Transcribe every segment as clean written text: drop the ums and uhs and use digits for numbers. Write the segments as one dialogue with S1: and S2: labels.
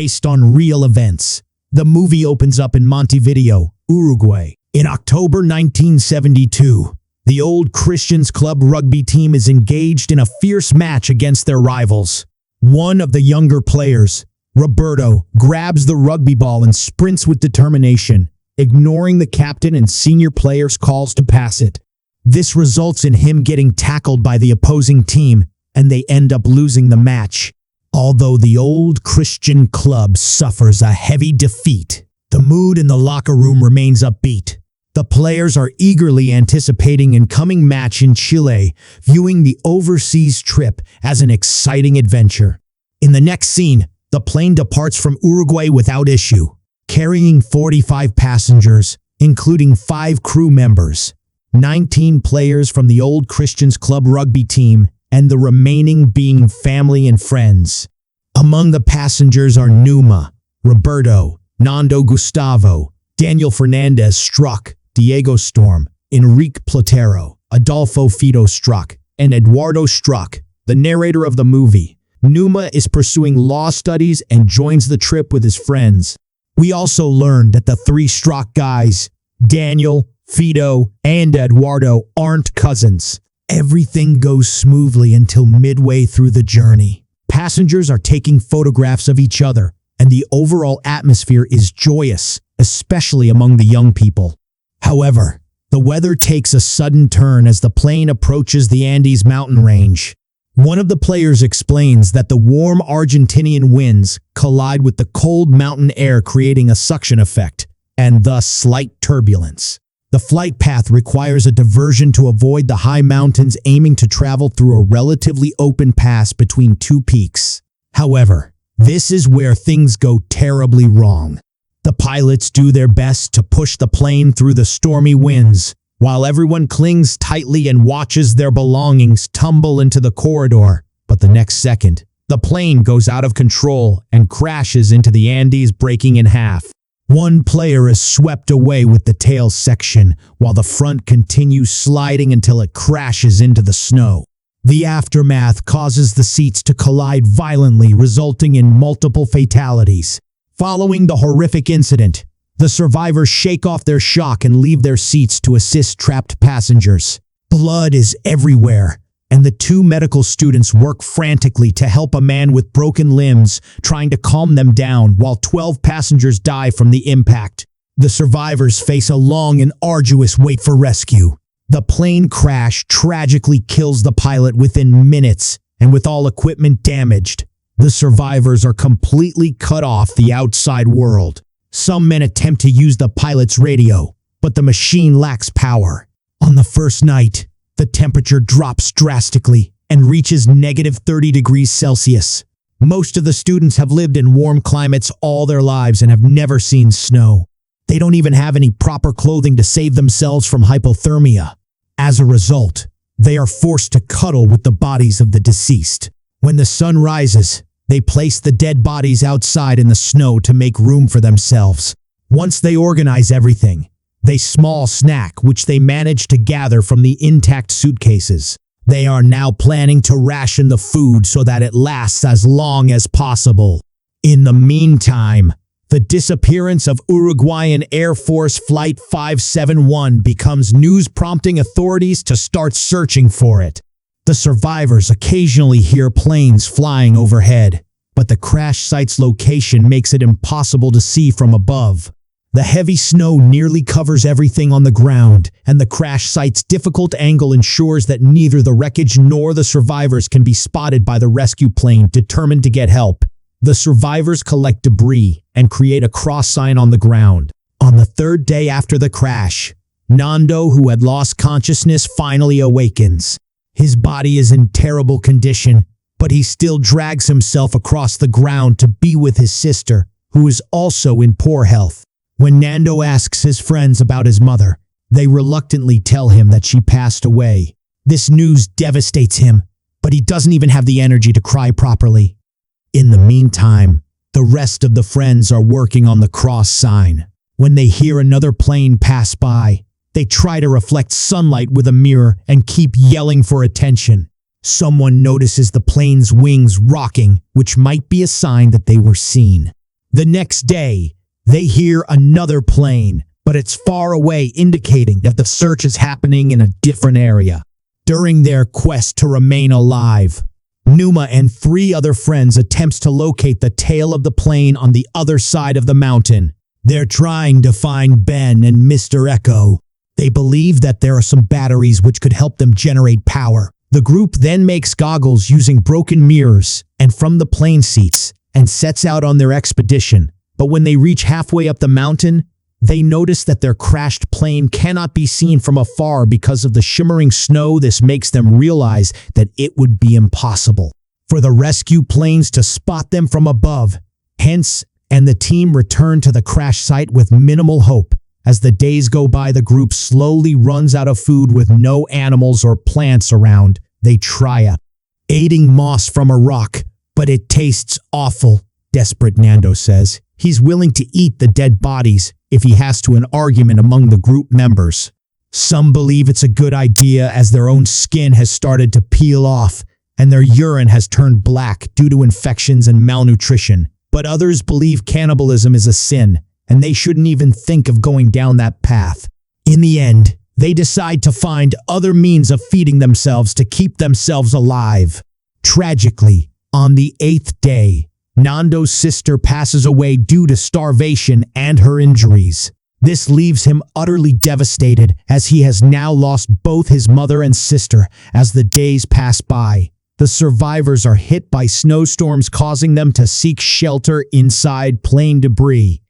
S1: based on real events. The movie opens up in Montevideo, Uruguay. In October 1972, the old Christians Club rugby team is engaged in a fierce match against their rivals. One of the younger players, Roberto, grabs the rugby ball and sprints with determination, ignoring the captain and senior players' calls to pass it. This results in him getting tackled by the opposing team, and they end up losing the match. Although the old Christian club suffers a heavy defeat, the mood in the locker room remains upbeat. The players are eagerly anticipating an incoming match in Chile, viewing the overseas trip as an exciting adventure. In the next scene, the plane departs from Uruguay without issue, carrying 45 passengers, including 5 crew members, 19 players from the old Christians Club rugby team, and the remaining being family and friends. Among the passengers are Numa, Roberto, Nando Gustavo, Daniel Fernandez Struck, Diego Storm, Enrique Platero, Adolfo Fido Struck, and Eduardo Struck, the narrator of the movie. Numa is pursuing law studies and joins the trip with his friends. We also learned that the 3 Struck guys, Daniel, Fido, and Eduardo, aren't cousins. Everything goes smoothly until midway through the journey. Passengers are taking photographs of each other, and the overall atmosphere is joyous, especially among the young people. However, the weather takes a sudden turn as the plane approaches the Andes mountain range. One of the players explains that the warm Argentinian winds collide with the cold mountain air, creating a suction effect, and thus slight turbulence. The flight path requires a diversion to avoid the high mountains, aiming to travel through a relatively open pass between 2 peaks. However, this is where things go terribly wrong. The pilots do their best to push the plane through the stormy winds, while everyone clings tightly and watches their belongings tumble into the corridor. But the next second, the plane goes out of control and crashes into the Andes, breaking in half. One player is swept away with the tail section, while the front continues sliding until it crashes into the snow. The aftermath causes the seats to collide violently, resulting in multiple fatalities. Following the horrific incident, the survivors shake off their shock and leave their seats to assist trapped passengers. Blood is everywhere, and the 2 medical students work frantically to help a man with broken limbs, trying to calm them down while 12 passengers die from the impact. The survivors face a long and arduous wait for rescue. The plane crash tragically kills the pilot within minutes, and with all equipment damaged, the survivors are completely cut off the outside world. Some men attempt to use the pilot's radio, but the machine lacks power. On the first night, the temperature drops drastically and reaches -30 degrees Celsius. Most of the students have lived in warm climates all their lives and have never seen snow. They don't even have any proper clothing to save themselves from hypothermia. As a result, they are forced to cuddle with the bodies of the deceased. When the sun rises, they place the dead bodies outside in the snow to make room for themselves. Once they organize everything, they small snack which they manage to gather from the intact suitcases. They are now planning to ration the food so that it lasts as long as possible. In the meantime, the disappearance of Uruguayan Air Force Flight 571 becomes news, prompting authorities to start searching for it. The survivors occasionally hear planes flying overhead, but the crash site's location makes it impossible to see from above. The heavy snow nearly covers everything on the ground, and the crash site's difficult angle ensures that neither the wreckage nor the survivors can be spotted by the rescue plane determined to get help. The survivors collect debris and create a cross sign on the ground. On the 3rd day after the crash, Nando, who had lost consciousness, finally awakens. His body is in terrible condition, but he still drags himself across the ground to be with his sister, who is also in poor health. When Nando asks his friends about his mother, they reluctantly tell him that she passed away. This news devastates him, but he doesn't even have the energy to cry properly. In the meantime, the rest of the friends are working on the cross sign. When they hear another plane pass by, they try to reflect sunlight with a mirror and keep yelling for attention. Someone notices the plane's wings rocking, which might be a sign that they were seen. The next day, they hear another plane, but it's far away, indicating that the search is happening in a different area. During their quest to remain alive, Numa and 3 other friends attempts to locate the tail of the plane on the other side of the mountain. They're trying to find Ben and Mr. Echo. They believe that there are some batteries which could help them generate power. The group then makes goggles using broken mirrors and from the plane seats and sets out on their expedition. But when they reach halfway up the mountain, they notice that their crashed plane cannot be seen from afar because of the shimmering snow. This makes them realize that it would be impossible for the rescue planes to spot them from above. Hence, and the team return to the crash site with minimal hope. As the days go by, the group slowly runs out of food with no animals or plants around. They try eating moss from a rock, but it tastes awful, desperate Nando says. He's willing to eat the dead bodies if he has to. An argument among the group members. Some believe it's a good idea as their own skin has started to peel off and their urine has turned black due to infections and malnutrition. But others believe cannibalism is a sin and they shouldn't even think of going down that path. In the end, they decide to find other means of feeding themselves to keep themselves alive. Tragically, on the 8th day, Nando's sister passes away due to starvation and her injuries. This leaves him utterly devastated as he has now lost both his mother and sister. As the days pass by, the survivors are hit by snowstorms, causing them to seek shelter inside plane debris.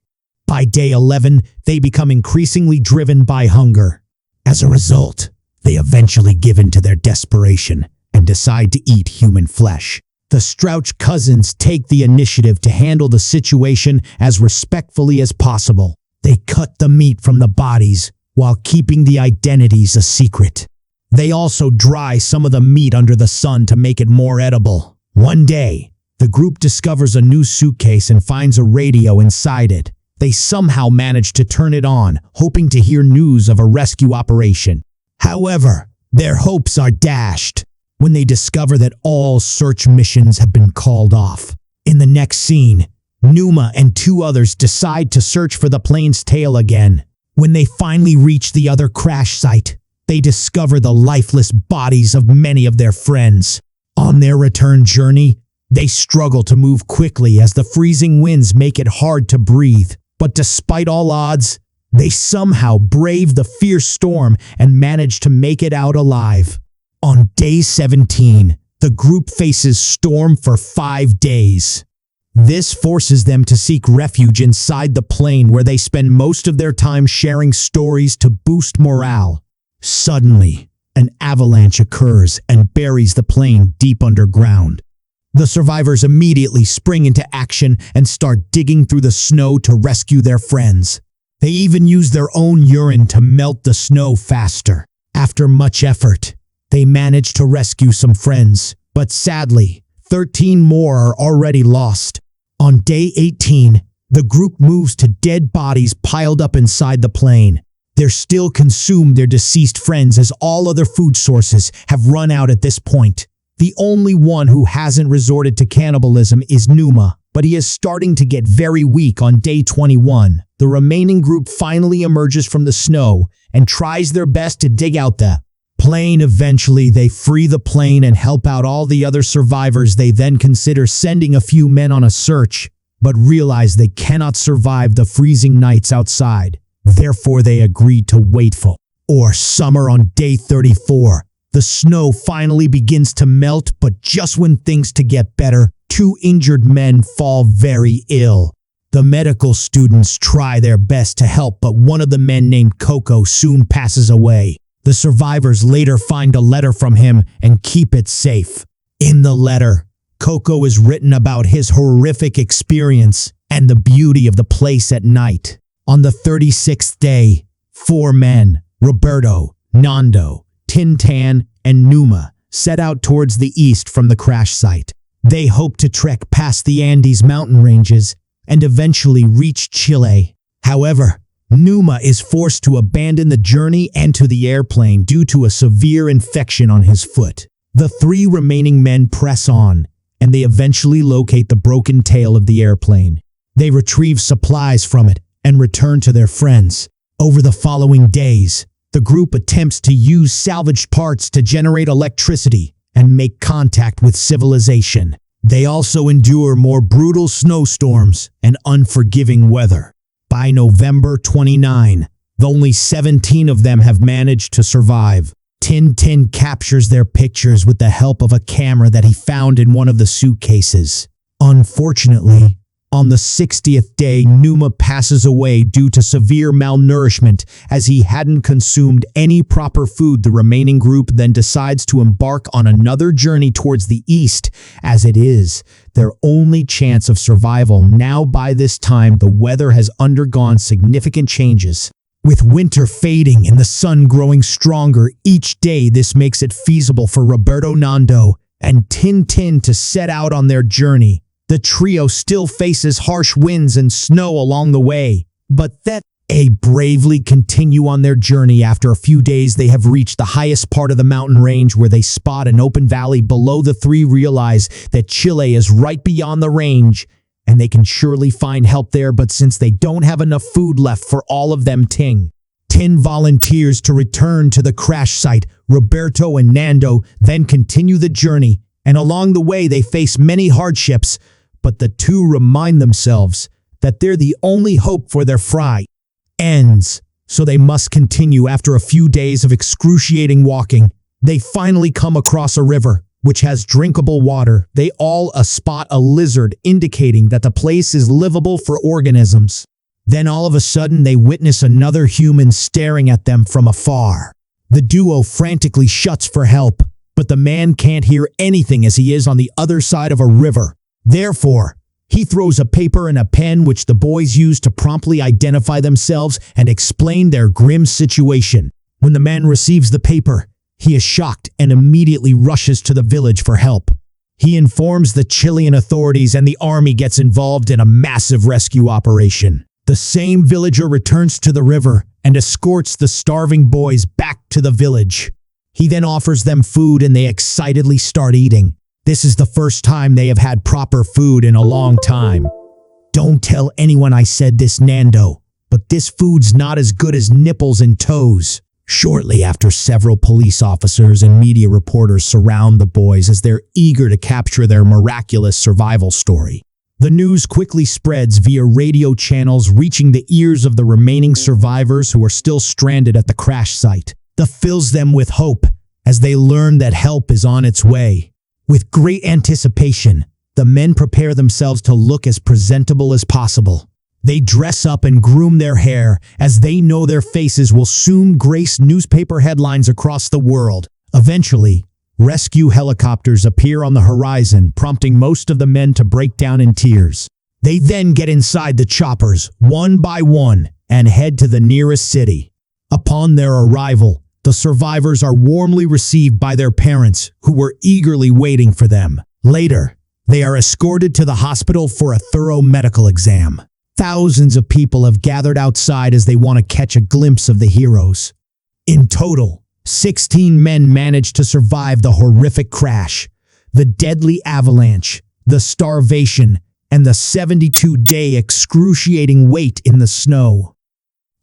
S1: By day 11, they become increasingly driven by hunger. As a result, they eventually give in to their desperation and decide to eat human flesh. The Strouch cousins take the initiative to handle the situation as respectfully as possible. They cut the meat from the bodies while keeping the identities a secret. They also dry some of the meat under the sun to make it more edible. One day, the group discovers a new suitcase and finds a radio inside it. They somehow manage to turn it on, hoping to hear news of a rescue operation. However, their hopes are dashed when they discover that all search missions have been called off. In the next scene, Numa and 2 others decide to search for the plane's tail again. When they finally reach the other crash site, they discover the lifeless bodies of many of their friends. On their return journey, they struggle to move quickly as the freezing winds make it hard to breathe. But despite all odds, they somehow brave the fierce storm and manage to make it out alive. On day 17, the group faces storm for 5 days. This forces them to seek refuge inside the plane, where they spend most of their time sharing stories to boost morale. Suddenly, an avalanche occurs and buries the plane deep underground. The survivors immediately spring into action and start digging through the snow to rescue their friends. They even use their own urine to melt the snow faster. After much effort, they manage to rescue some friends, but sadly, 13 more are already lost. On day 18, the group moves to dead bodies piled up inside the plane. They're still consumed their deceased friends as all other food sources have run out at this point. The only one who hasn't resorted to cannibalism is Numa, but he is starting to get very weak on day 21. The remaining group finally emerges from the snow and tries their best to dig out the plane. Eventually, they free the plane and help out all the other survivors. They then consider sending a few men on a search, but realize they cannot survive the freezing nights outside. Therefore, they agree to wait for summer. On day 34. The snow finally begins to melt, but just when things to get better, 2 injured men fall very ill. The medical students try their best to help, but one of the men named Coco soon passes away. The survivors later find a letter from him and keep it safe. In the letter, Coco is written about his horrific experience and the beauty of the place at night. On the 36th day, 4 men, Roberto, Nando, Tintan, and Numa, set out towards the east from the crash site. They hope to trek past the Andes mountain ranges and eventually reach Chile. However, Numa is forced to abandon the journey and to the airplane due to a severe infection on his foot. The 3 remaining men press on, and they eventually locate the broken tail of the airplane. They retrieve supplies from it and return to their friends. Over the following days, the group attempts to use salvaged parts to generate electricity and make contact with civilization. They also endure more brutal snowstorms and unforgiving weather. By November 29, only 17 of them have managed to survive. Tintin captures their pictures with the help of a camera that he found in one of the suitcases. Unfortunately, on the 60th day, Numa passes away due to severe malnourishment as he hadn't consumed any proper food. The remaining group then decides to embark on another journey towards the east, as it is their only chance of survival. Now by this time, the weather has undergone significant changes. With winter fading and the sun growing stronger each day, this makes it feasible for Roberto, Nando, and Tintin to set out on their journey. The trio still faces harsh winds and snow along the way, but they bravely continue on their journey. After a few days, they have reached the highest part of the mountain range, where they spot an open valley below. The three realize that Chile is right beyond the range, and they can surely find help there, but since they don't have enough food left for all of them, Tin volunteers to return to the crash site. Roberto and Nando then continue the journey, and along the way they face many hardships, but the two remind themselves that they're the only hope for their flight ends, so they must continue. After a few days of excruciating walking, they finally come across a river, which has drinkable water. They all spot a lizard, indicating that the place is livable for organisms. Then all of a sudden they witness another human staring at them from afar. The duo frantically shouts for help, but the man can't hear anything as he is on the other side of a river. Therefore, he throws a paper and a pen, which the boys use to promptly identify themselves and explain their grim situation. When the man receives the paper, he is shocked and immediately rushes to the village for help. He informs the Chilean authorities, and the army gets involved in a massive rescue operation. The same villager returns to the river and escorts the starving boys back to the village. He then offers them food and they excitedly start eating. This is the first time they have had proper food in a long time. Don't tell anyone I said this, Nando, but this food's not as good as nipples and toes. Shortly after, several police officers and media reporters surround the boys as they're eager to capture their miraculous survival story. The news quickly spreads via radio channels, reaching the ears of the remaining survivors who are still stranded at the crash site. This fills them with hope as they learn that help is on its way. With great anticipation, the men prepare themselves to look as presentable as possible. They dress up and groom their hair, as they know their faces will soon grace newspaper headlines across the world. Eventually, rescue helicopters appear on the horizon, prompting most of the men to break down in tears. They then get inside the choppers, one by one, and head to the nearest city. Upon their arrival, the survivors are warmly received by their parents, who were eagerly waiting for them. Later, they are escorted to the hospital for a thorough medical exam. Thousands of people have gathered outside as they want to catch a glimpse of the heroes. In total, 16 men managed to survive the horrific crash, the deadly avalanche, the starvation, and the 72-day excruciating wait in the snow.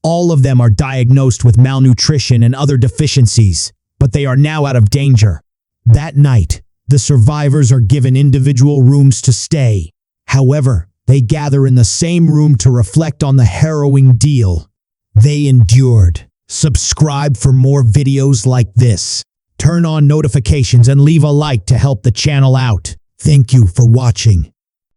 S1: All of them are diagnosed with malnutrition and other deficiencies, but they are now out of danger. That night, the survivors are given individual rooms to stay. However, they gather in the same room to reflect on the harrowing deal they endured. Subscribe for more videos like this. Turn on notifications and leave a like to help the channel out. Thank you for watching.